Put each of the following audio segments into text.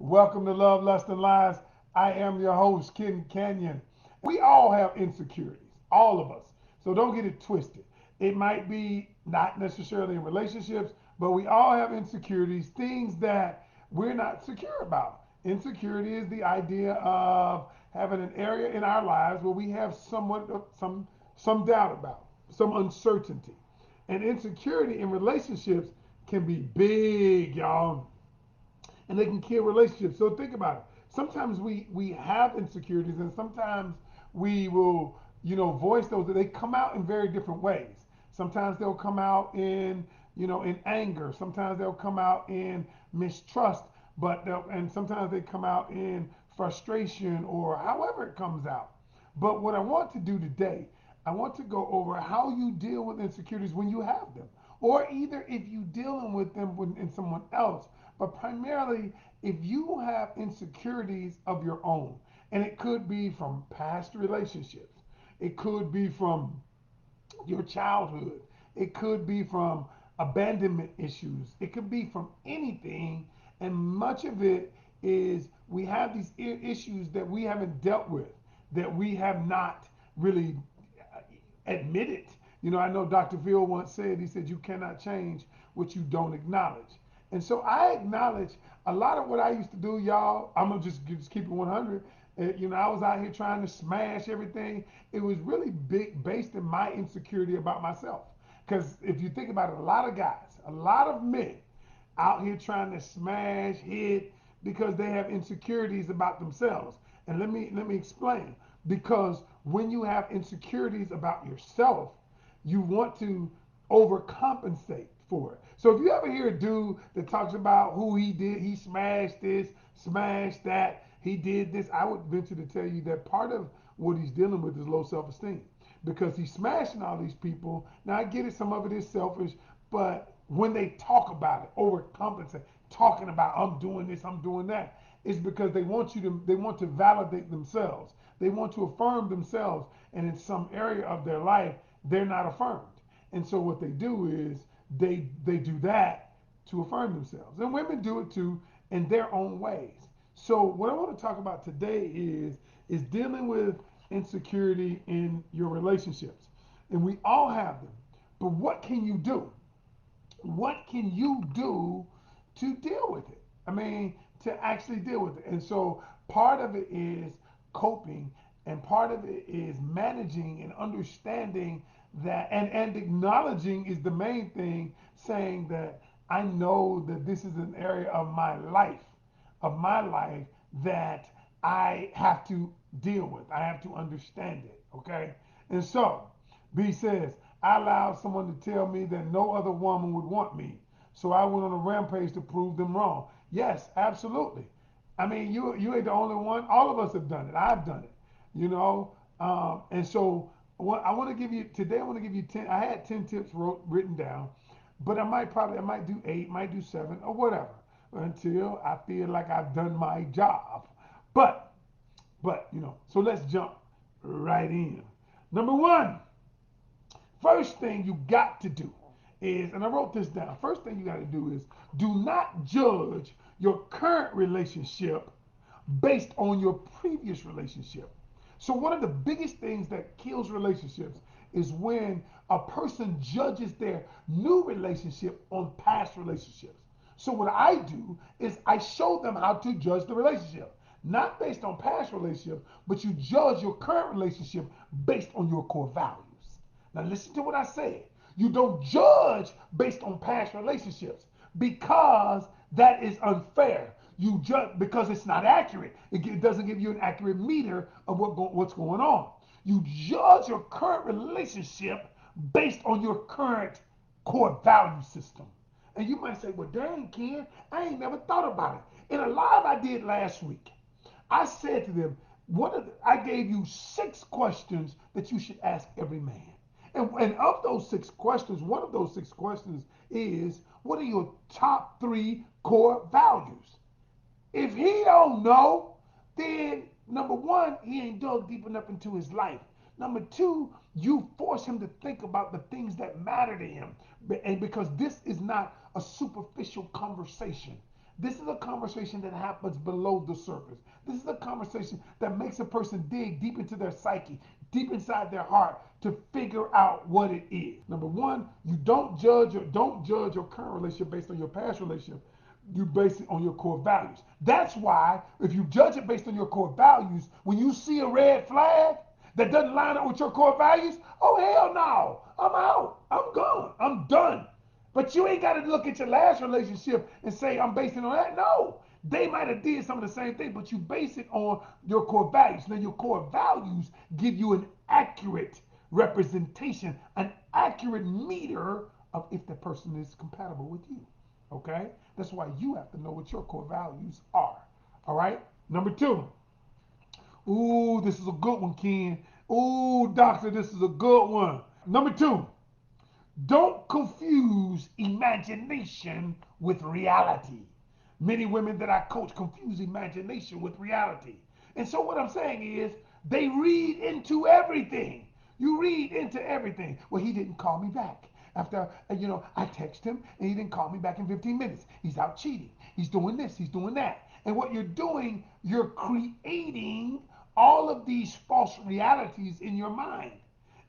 Welcome to Love, Lust, and Lies. I am your host, Ken Canion. We all have insecurities, all of us. So don't get it twisted. It might be not necessarily in relationships, but we all have insecurities, things that we're not secure about. Insecurity is the idea of having an area in our lives where we have somewhat of some doubt about, some uncertainty. And insecurity in relationships can be big, y'all, and they can kill relationships. So think about it. Sometimes we have insecurities, and sometimes we will, voice those. They come out in very different ways. Sometimes they'll come out in, in anger. Sometimes they'll come out in mistrust, and sometimes they come out in frustration or however it comes out. But what I want to do today, I want to go over how you deal with insecurities when you have them, or either if you dealing with them in someone else, but primarily if you have insecurities of your own. And it could be from past relationships, it could be from your childhood, it could be from abandonment issues, it could be from anything. And much of it is we have these issues that we haven't dealt with, that we have not really admitted. I know Dr. Phil once said, he said, you cannot change what you don't acknowledge. And so I acknowledge a lot of what I used to do, y'all. I'm gonna just keep it 100. I was out here trying to smash everything. It was really big based in my insecurity about myself. Because if you think about it, a lot of guys, a lot of men out here trying to smash, hit, because they have insecurities about themselves. And let me explain. Because when you have insecurities about yourself, you want to overcompensate for it. So if you ever hear a dude that talks about who he did, he smashed this, smashed that, he did this, I would venture to tell you that part of what he's dealing with is low self-esteem, because he's smashing all these people. Now I get it, some of it is selfish, but when they talk about it, overcompensate, talking about I'm doing this, I'm doing that, it's because they want to validate themselves. They want to affirm themselves, and in some area of their life, they're not affirmed. And so what they do is they do that to affirm themselves. And women do it too in their own ways. So what I want to talk about today is dealing with insecurity in your relationships. And we all have them. But what can you do? What can you do to deal with it? I mean, to actually deal with it. And so part of it is coping, and part of it is managing and understanding that, and acknowledging is the main thing, saying that I know that this is an area of my life that I have to deal with. I have to understand it. Okay. And so B says, I allowed someone to tell me that no other woman would want me. So I went on a rampage to prove them wrong. Yes, absolutely. I mean, you ain't the only one. All of us have done it. I've done it. You know, and so what I want to give you today, I want to give you 10. I had 10 tips written down, but I might do 8, might do 7, or whatever, until I feel like I've done my job. But so let's jump right in. Number 1, first thing you got to do is, and I wrote this down, first thing you got to do is do not judge your current relationship based on your previous relationship. So, one of the biggest things that kills relationships is when a person judges their new relationship on past relationships. So, what I do is I show them how to judge the relationship, not based on past relationships, but you judge your current relationship based on your core values. Now, listen to what I said. You don't judge based on past relationships because that is unfair. You judge because it's not accurate. It doesn't give you an accurate meter of what's going on. You judge your current relationship based on your current core value system. And you might say, well, dang, Ken, I ain't never thought about it. In a live I did last week, I said to them, I gave you 6 questions that you should ask every man. And of those 6 questions, one of those 6 questions is, what are your top 3 core values? If he don't know, then number 1, he ain't dug deep enough into his life. Number 2, you force him to think about the things that matter to him. And because this is not a superficial conversation. This is a conversation that happens below the surface. This is a conversation that makes a person dig deep into their psyche, deep inside their heart to figure out what it is. Number one, you don't judge your current relationship based on your past relationship. You base it on your core values. That's why if you judge it based on your core values, when you see a red flag that doesn't line up with your core values, oh hell no, I'm out, I'm gone, I'm done. But you ain't got to look at your last relationship and say I'm basing it on that. No, they might have did some of the same thing, but you base it on your core values. Now your core values give you an accurate representation, an accurate meter of if the person is compatible with you. Okay? That's why you have to know what your core values are. All right? Number two. Ooh, this is a good one, Ken. Ooh, doctor, this is a good one. Number two, don't confuse imagination with reality. Many women that I coach confuse imagination with reality. And so what I'm saying is they read into everything. You read into everything. Well, he didn't call me back. After, I text him and he didn't call me back in 15 minutes. He's out cheating. He's doing this. He's doing that. And what you're doing, you're creating all of these false realities in your mind.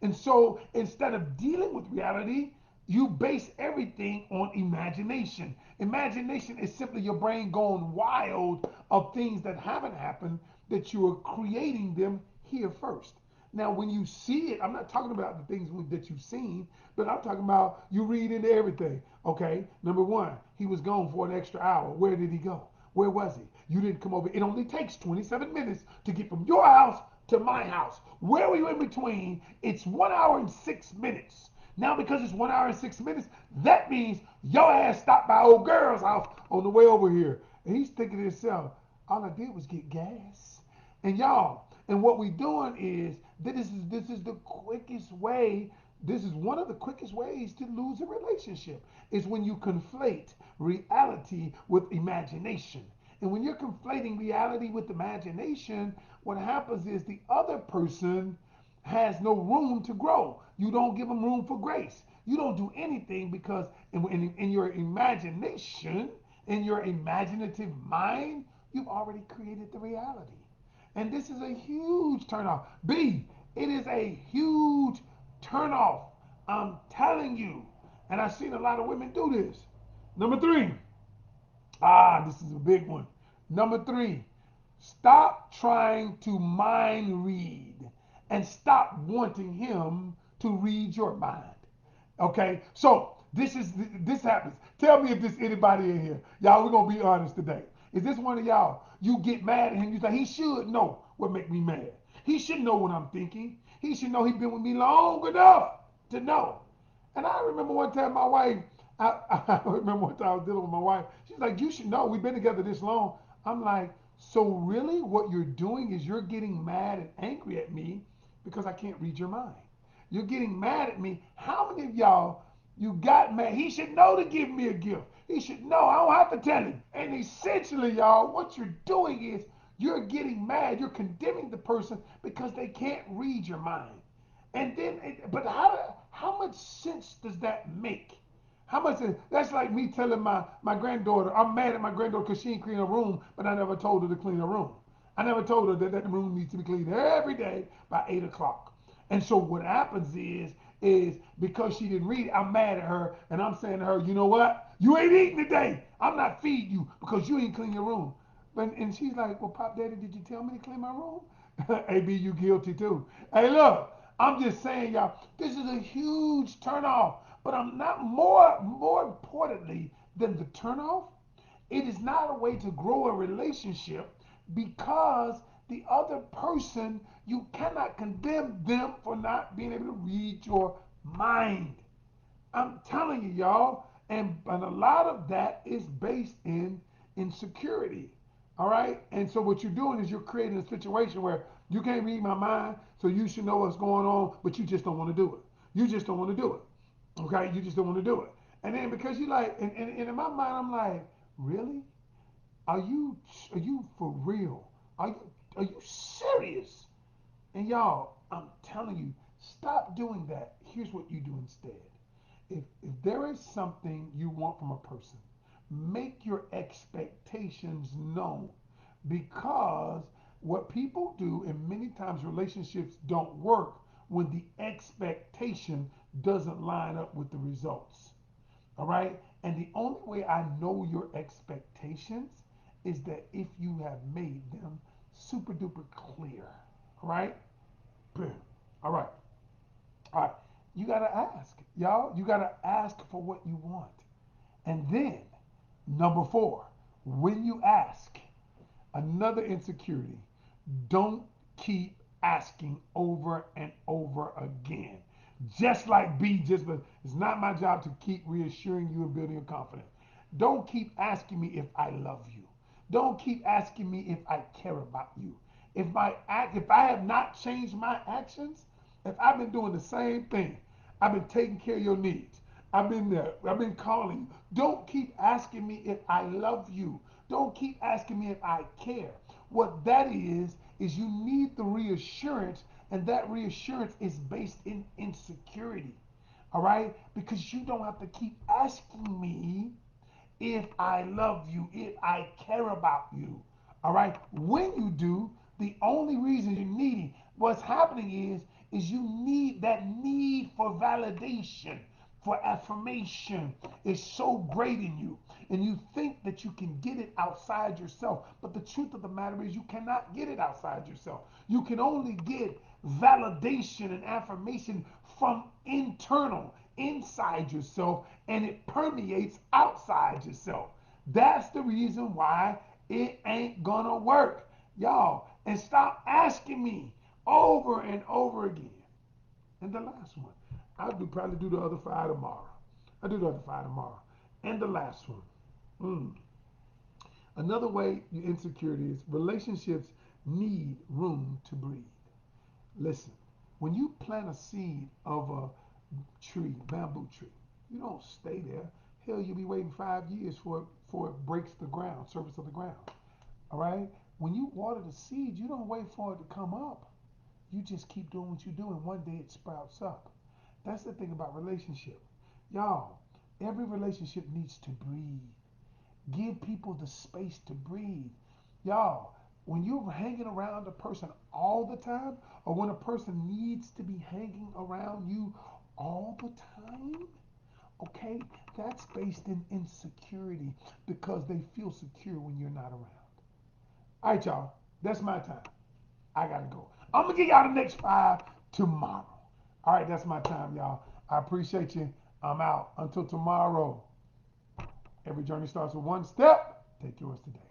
And so instead of dealing with reality, you base everything on imagination. Imagination is simply your brain going wild of things that haven't happened, that you are creating them here first. Now, when you see it, I'm not talking about the things that you've seen, but I'm talking about you read into everything. Okay, number one, he was gone for an extra hour. Where did he go? Where was he? You didn't come over. It only takes 27 minutes to get from your house to my house. Where were you in between? It's 1 hour and 6 minutes. Now, because it's 1 hour and 6 minutes, that means your ass stopped by old girl's house on the way over here. And he's thinking to himself, all I did was get gas. And y'all, and what we're doing is this is the quickest way. This is one of the quickest ways to lose a relationship. Is when you conflate reality with imagination. And when you're conflating reality with imagination, what happens is the other person has no room to grow. You don't give them room for grace. You don't do anything because in your imagination, in your imaginative mind, you've already created the reality. And this is a huge turnoff. B, it is a huge turnoff. I'm telling you. And I've seen a lot of women do this. Number three. This is a big one. Number three, stop trying to mind read and stop wanting him to read your mind. Okay, so this happens. Tell me if this anybody in here. Y'all, we're gonna be honest today. Is this one of y'all? You get mad at him. You say he should know what make me mad. He should know what I'm thinking. He should know he's been with me long enough to know. And I remember one time my wife. I remember one time I was dealing with my wife. She's like, "You should know. We've been together this long." I'm like, "So really, what you're doing is you're getting mad and angry at me because I can't read your mind. You're getting mad at me. How many of y'all you got mad? He should know to give me a gift. He should know. I don't have to tell him." And essentially, y'all, what you're doing is you're getting mad. You're condemning the person because they can't read your mind. And then, but how much sense does that make? How much? That's like me telling my granddaughter, I'm mad at my granddaughter because she ain't clean her room, but I never told her to clean her room. I never told her that room needs to be cleaned every day by 8 o'clock. And so what happens is because she didn't read it, I'm mad at her, and I'm saying to her, you know what? You ain't eating today. I'm not feeding you because you ain't clean your room. And she's like, well, Pop Daddy, did you tell me to clean my room? AB, you guilty too. Hey, look, I'm just saying, y'all, this is a huge turnoff. But I'm not more importantly than the turnoff. It is not a way to grow a relationship because the other person, you cannot condemn them for not being able to read your mind. I'm telling you, y'all. And a lot of that is based in insecurity. All right? And so what you're doing is you're creating a situation where you can't read my mind, so you should know what's going on, but you just don't want to do it. You just don't want to do it. Okay? You just don't want to do it. And then because you like, and in my mind, I'm like, really? Are you for real? Are you serious? And y'all, I'm telling you, stop doing that. Here's what you do instead. If there is something you want from a person, make your expectations known, because what people do, and many times relationships don't work when the expectation doesn't line up with the results. All right. And the only way I know your expectations is that if you have made them super duper clear. All right. Boom. All right. All right. You got to ask, y'all. You got to ask for what you want. And then, number four, when you ask, another insecurity, don't keep asking over and over again. Just like B, just but it's not my job to keep reassuring you and building your confidence. Don't keep asking me if I love you. Don't keep asking me if I care about you. If I have not changed my actions, if I've been doing the same thing, I've been taking care of your needs. I've been there. I've been calling you. Don't keep asking me if I love you. Don't keep asking me if I care. What that is you need the reassurance, and that reassurance is based in insecurity. All right? Because you don't have to keep asking me if I love you, if I care about you. All right? When you do, the only reason you're needing, what's happening is you need that need for validation, for affirmation is so great in you. And you think that you can get it outside yourself. But the truth of the matter is you cannot get it outside yourself. You can only get validation and affirmation from internal, inside yourself, and it permeates outside yourself. That's the reason why it ain't gonna work. Y'all, and stop asking me over and over again. And the last one, probably do the other five tomorrow. I'll do the other five tomorrow. And the last one. Mm. Another way your insecurity is relationships need room to breathe. Listen, when you plant a seed of a tree, bamboo tree, you don't stay there. Hell, you'll be waiting 5 years for it breaks the ground, surface of the ground. All right? When you water the seed, you don't wait for it to come up. You just keep doing what you do, and one day it sprouts up. That's the thing about relationship. Y'all, every relationship needs to breathe. Give people the space to breathe. Y'all, when you're hanging around a person all the time, or when a person needs to be hanging around you all the time, okay, that's based in insecurity because they feel secure when you're not around. All right, y'all, that's my time. I gotta go. I'm gonna get y'all the next five tomorrow. All right, that's my time, y'all. I appreciate you. I'm out. Until tomorrow. Every journey starts with one step. Take yours today.